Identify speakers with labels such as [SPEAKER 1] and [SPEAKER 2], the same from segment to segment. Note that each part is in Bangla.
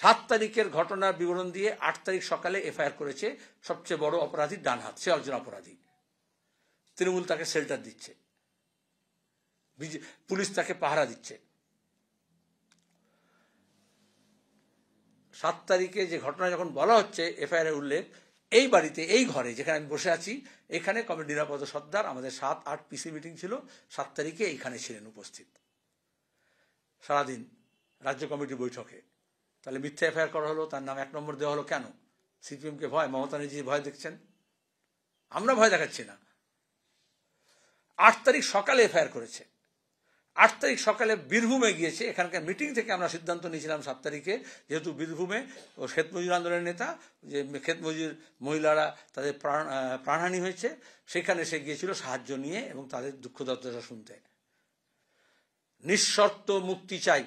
[SPEAKER 1] 7 তারিখের ঘটনার বিবরণ দিয়ে 8 তারিখ সকালে এফআইআর করেছে সবচেয়ে বড় অপরাধী ডান হাত, সে একজন অপরাধী। তৃণমূল তাকে শেল্টার দিচ্ছে, পুলিশ তাকে পাহারা দিচ্ছে। 7 তারিখে যে ঘটনা যখন বলা হচ্ছে এফআইআর উল্লেখ, এই বাড়িতে, এই ঘরে যেখানে আমি বসে আছি, এখানে কমরেড নিরাপদ সর্দার, আমাদের 7-8 পিসি মিটিং ছিল, 7 তারিখে এইখানে ছিলেন উপস্থিত সারাদিন রাজ্য কমিটি বৈঠকে। তাহলে মিথ্যা এফআইআর করা হলো, তার নাম 1 নম্বর দেওয়া হলো কেন? সিপিএমকে ভয়, মমতা ব্যানার্জি ভয় দেখছেন, আমরা ভয় দেখাচ্ছি না। 8 তারিখ সকালে এফআইআর করেছে, 8 তারিখ সকালে বীরভূমে গিয়েছে। এখানকার মিটিং থেকে আমরা সিদ্ধান্ত নিয়েছিলাম 7 তারিখে, যেহেতু বীরভূমে ও ক্ষেত মজুর আন্দোলনের নেতা, যে ক্ষেত মজুর মহিলারা তাদের প্রাণহানি হয়েছে, সেখানে সে গিয়েছিল সাহায্য নিয়ে এবং তাদের দুঃখ দুর্দশা শুনতে। নিঃশর্ত মুক্তি চাই।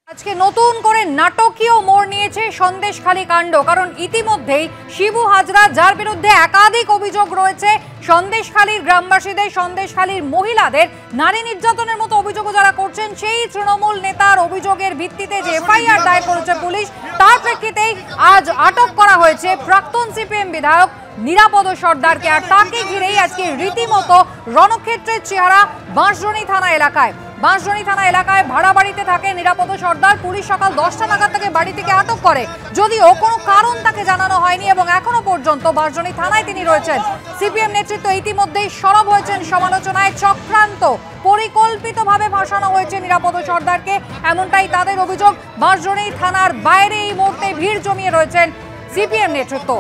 [SPEAKER 2] আজকে নতুন করে নাটকীয় মোড় নিয়েছে সন্দেশখালী কাণ্ড, কারণ ইতিমধ্যেই শিবু হাজরা, যার বিরুদ্ধে একাধিক অভিযোগ রয়েছে, সন্দেশখালীর গ্রামবাসীদের, সন্দেশখালীর মহিলাদের নারী নির্যাতনের মতো অভিযোগও যারা করছেন, সেই তৃণমূল নেতার অভিযোগের ভিত্তিতে যে এফআইআর দায়ের করেছে পুলিশ, তার প্রেক্ষিতেই আজ আটক করা হয়েছে প্রাক্তন সিপিএম বিধায়ক নিরাপদ সর্দারকে। আর তাকে ঘিরেই আজকে রীতিমতো রণক্ষেত্রের চেহারা বাঁশজনি থানা এলাকায়। বাঁশজনি থানা এলাকায় ভাড়া বাড়িতে থাকে নিরাপদ সর্দার। পুলিশ সকাল 10টা নাগাদ তাকে বাড়ি থেকে আটক করে, যদিও কোনো কারণ তাকে জানানো হয়নি এবং এখনো পর্যন্ত বাঁশজনি থানায় তিনি রয়েছেন। সিপিএম নেতৃত্ব ইতিমধ্যেই সরব হয়েছেন সমালোচনায়। চক্রান্ত, পরিকল্পিতভাবে ভাসানো হয়েছে নিরাপদ সর্দারকে, এমনটাই তাদের অভিযোগ। বাঁশজনি থানার বাইরে এই মুহূর্তে ভিড় জমিয়ে রয়েছেন সিপিএম নেতৃত্ব,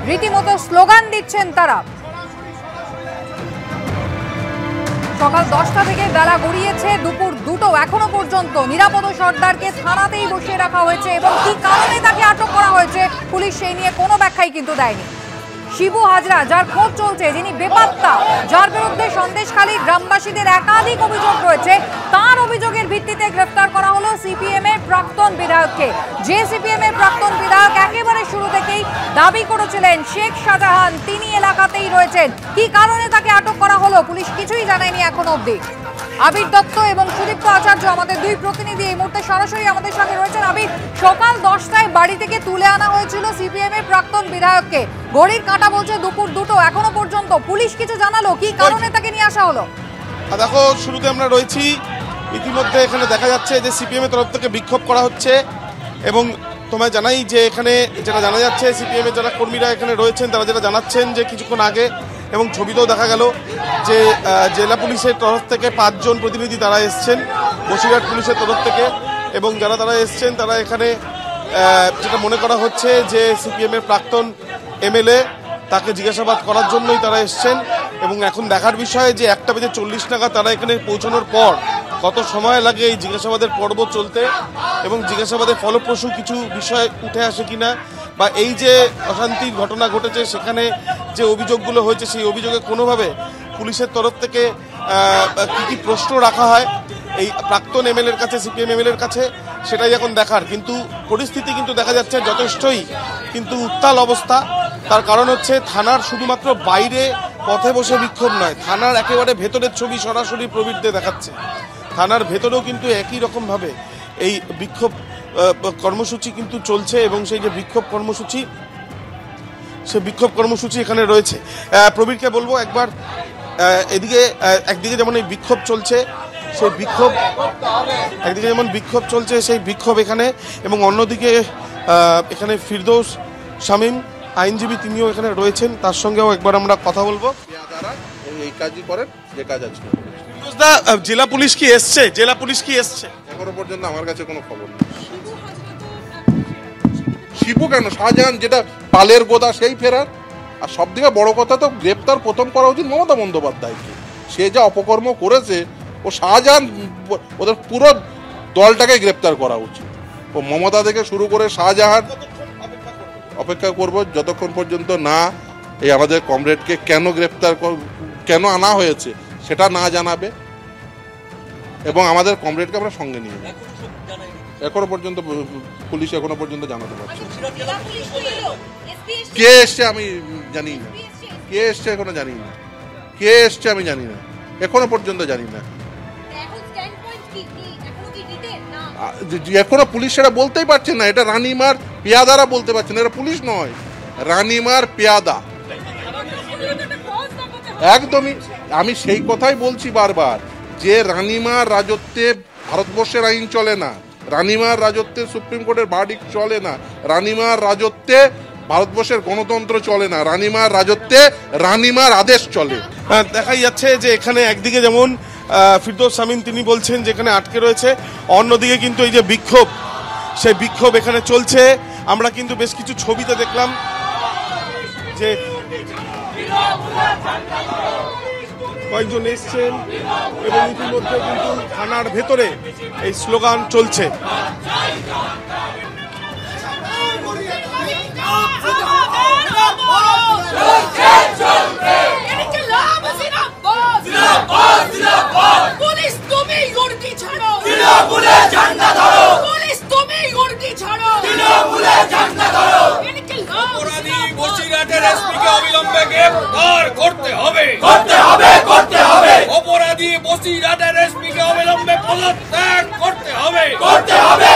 [SPEAKER 2] রীতিমতো স্লোগান দিচ্ছেন তারা। সকাল 10টা থেকে বেলা গড়িয়েছে দুপুর 2টো, এখনো পর্যন্ত নিরাপদ সর্দারকে থানাতেই বসিয়ে রাখা হয়েছে এবং কি কারণে তাকে আটক করা হয়েছে পুলিশ সেই নিয়ে কোনো ব্যাখ্যাই কিন্তু দেয়নি। শিবু হাজরা, যার খোঁজ চলছে, যিনি বেপাত্তা, যার বিরুদ্ধে সন্দেশখালীর গ্রামবাসীদের একাধিক অভিযোগ রয়েছে, তার অভিযোগের ভিত্তিতে গ্রেফতার করা হলো সিপিএম এর প্রাক্তন বিধায়ককে। যে সিপিএম এর প্রাক্তন বিধায়ক একেবারে শুরু থেকেই দাবি করেছিলেন শেখ শাহজাহান তিনি এলাকাতেই রয়েছেন। কি কারণে তাকে আটক করা হলো পুলিশ কিছুই জানায়নি এখনো অবধি। আবির দত্ত এবং সুদীপ্ত আচার্য, আমাদের দুই প্রতিনিধি এই মুহূর্তে সরাসরি আমাদের সঙ্গে রয়েছেন। আবির, সকাল 10টায় বাড়ি থেকে তুলে আনা হয়েছিল সিপিএম এর প্রাক্তন বিধায়ককে, ঘড়ির কাঁটা বলছে দুপুর 2টো, এখনো পর্যন্ত পুলিশ কিছু জানালো? কি কারণে তাকে নিয়ে আসা হলো?
[SPEAKER 3] দেখো, শুরুতে আমরা রয়েছি, ইতিমধ্যে এখানে দেখা যাচ্ছে যে সিপিএম এর তরফ থেকে বিক্ষোভ করা হচ্ছে এবং তোমায় জানাই যে এখানে যেটা জানা যাচ্ছে, সিপিএম এর যারা কর্মীরা এখানে রয়েছেন তারা যেটা জানাচ্ছেন যে কিছুক্ষণ আগে, এবং ছবিতেও দেখা গেল যে জেলা পুলিশের তরফ থেকে 5 জন প্রতিনিধি তারা এসছেন, বসিরহাট পুলিশের তরফ থেকে, এবং যারা তারা এসছেন তারা এখানে যেটা মনে করা হচ্ছে যে সিপিএম এর প্রাক্তন এমএলএ, তাকে জিজ্ঞাসাবাদ করার জন্যই তারা এসছেন। এবং এখন দেখার বিষয় যে 1:40 নাগাদ তারা এখানে পৌঁছানোর পর কত সময় লাগে এই জিজ্ঞাসাবাদের পর্ব চলতে, এবং জিজ্ঞাসাবাদের ফলপ্রসূ কিছু বিষয় উঠে আসে কিনা, বা এই যে অশান্তির ঘটনা ঘটেছে সেখানে যে অভিযোগগুলো হয়েছে সেই অভিযোগে কোনোভাবে পুলিশের তরফ থেকে কী কী প্রশ্ন রাখা হয় এই প্রাক্তন এমএলএর কাছে, সিপিএম এমএলএর কাছে, সেটাই এখন দেখার। কিন্তু পরিস্থিতি কিন্তু দেখা যাচ্ছে যথেষ্টই কিন্তু উত্তাল অবস্থা। তার কারণ হচ্ছে থানার শুধুমাত্র বাইরে পথে বসে বিক্ষোভ নয়, থানার একেবারে ভেতরের ছবি সরাসরি প্রবীরদের দেখাচ্ছে। থানার ভেতরেও কিন্তু একই রকমভাবে এই বিক্ষোভ কর্মসূচি কিন্তু চলছে, এবং সেই যে বিক্ষোভ কর্মসূচি, সে বিক্ষোভ কর্মসূচি এখানে রয়েছে। প্রবীরকে বলবো একবার, এদিকে একদিকে যেমন এই বিক্ষোভ চলছে, সেই বিক্ষোভ একদিকে যেমন বিক্ষোভ চলছে সেই বিক্ষোভ এখানে, এবং অন্যদিকে এখানে ফিরদৌস শামীম আইনজীবী, তিনিও এখানে রয়েছেন, তার সঙ্গেও একবার আমরা কথা বলবো।
[SPEAKER 4] এই কাজই করেন যে কাজ আছে।
[SPEAKER 3] জেলা পুলিশ কি এসছে? জেলা পুলিশ কি এসছে?
[SPEAKER 4] এখনো পর্যন্ত আমার কাছে কোনো খবর নেই। শিবু কেন, শাহজাহান যেটা পালের গোদা সেই ফেরার। আর সব থেকে বড় কথা তো গ্রেপ্তার প্রথম করা উচিত মমতা বন্দ্যোপাধ্যায়কে। সে যা অপকর্ম করেছে, ও শাহজাহান, ওদের পুরো দলটাকে গ্রেপ্তার করা উচিত। ও মমতা থেকে শুরু করে শাহজাহান। অপেক্ষা করব যতক্ষণ পর্যন্ত না এই আমাদের কমরেডকে কেন গ্রেপ্তার, কেন আনা হয়েছে সেটা না জানাবে, এবং আমাদের কমরেডকে আমরা সঙ্গে নিয়ে যাই। এখনো পর্যন্ত পুলিশ এখনো পর্যন্ত জানাতে পারছে। কে এসছে আমি জানি না, কে এসছে এখনো জানি না, কে এসছে আমি জানি না, এখনো পর্যন্ত জানি না। এখনো পুলিশ সেটা বলতেই পারছে না, এটা রানিমার পেয়াদারা বলতে পারছে না, এটা পুলিশ নয়, রানিমার পেয়াদা। একদমই, আমি সেই কথাই বলছি বারবার, যে রানিমার রাজত্বে ভারতবর্ষের আইন চলে না, রানিমার রাজত্বে সুপ্রিম কোর্টের ভার্ডিক্ট চলে না, রানিমার রাজত্বে ভারতবর্ষের গণতন্ত্র চলে না, রানিমার রাজত্বে রানিমার আদেশ চলে।
[SPEAKER 3] দেখাই যাচ্ছে যে এখানে একদিকে যেমন ফিরদৌস শামীম তিনি বলছেন যে এখানে আটকে রয়েছে, অন্যদিকে কিন্তু এই যে বিক্ষোভ, সেই বিক্ষোভ এখানে চলছে। আমরা কিন্তু বেশ কিছু ছবিতে দেখলাম যে কয়েকজন এসছেন এবং ইতিমধ্যে কিন্তু থানার ভেতরে এই স্লোগান চলছে।
[SPEAKER 5] পুলিশ তুমি গুর্কি ছাড়ো, তৃণমূলে ঝান্ডা ধরো, পুলিশ তুমি গুর্কি ছাড়ো, তৃণমূলে ঝান্ডা ধরো।
[SPEAKER 6] অপরাধী বসিরহাটের এসপিকে অবিলম্বে গ্রেফতার করতে হবে,
[SPEAKER 5] করতে হবে, করতে হবে,
[SPEAKER 6] অপরাধী বসিরহাটের এসপিকে অবিলম্বে পদত্যাগ করতে হবে,
[SPEAKER 5] করতে হবে,